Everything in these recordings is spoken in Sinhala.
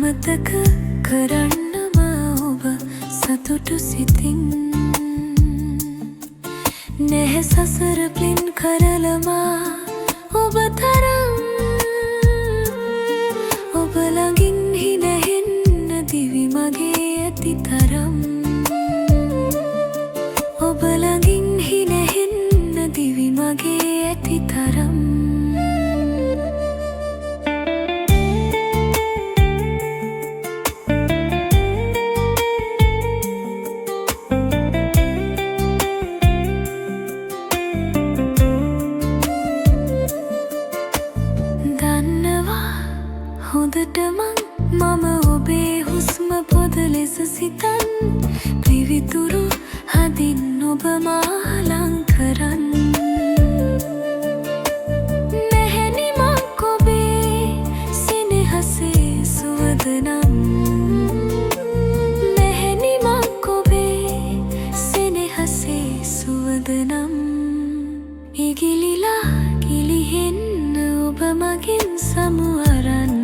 අමතක කරන්නම ඔබ සතුටු සිතින් නැහැ සසර පින් කරලමා ඔබ තරම් ඔබ ළඟින් හිනහෙන්න දිවි මගේ ඇති තරම් ඔබ ළඟින් හිනහෙන්න දිවි මගේ ඇති තරම් හොඳටම මම ඔබේ හුස්ම පොද ලෙස සිතන් පිවිතුරු හදින් ඔබ මා ලං කරන්න මෙහෙනිමක් ඔබේ සෙනෙහසේ සුවඳ නම් මෙහෙනිමක් ඔබේ සෙනෙහසේ සුවඳ නම් ඉගිලිලා ගිලිහෙන්න ඔබ මගෙන් සමු අරන්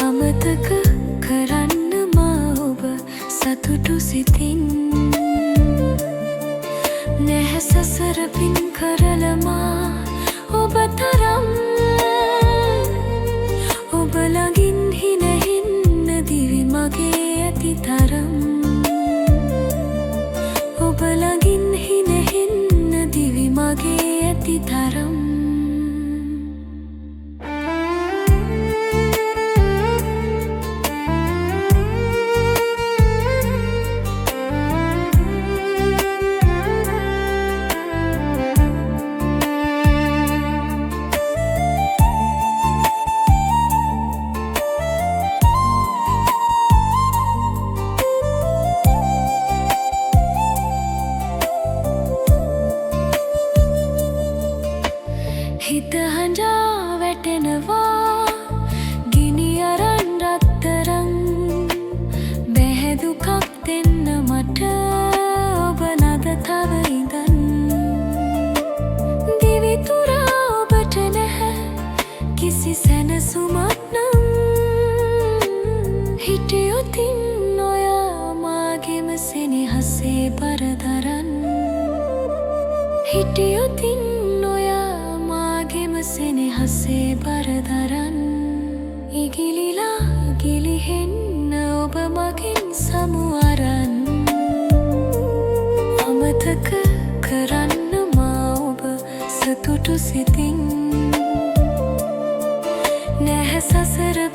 අමතක කරන්නම ඔබ සතුටු සිතින් නැහැ සසර පින් කරලමා ඔබ තරම් ඔබ ළඟින් හිනහෙන්න දිවි මගේ ඇති තරම් ඔබ ළඟින් හිනහෙන්න දිවි මගේ ඇති තරම් හිත හඬා වැටෙනවා ගිනි අරන් රත්තරන් බැහැ දුකක් දෙන්න මට ඔබ නද තව ඉඳන් දිවිතුරා ඔබට නැහැ කිසි සැනසුමක් නම් හිටියොතින් ඔයා මාගෙම සෙනෙහසේ බර දරන් හිටියොතින් සෙනෙහසේ බර දරන් ඉගිලිලා ගිලිහෙන්න ඔබ මගෙන් සමු අරන් අමතක කරන්නම ඔබ සතුටු සිතින් නැහැ සසර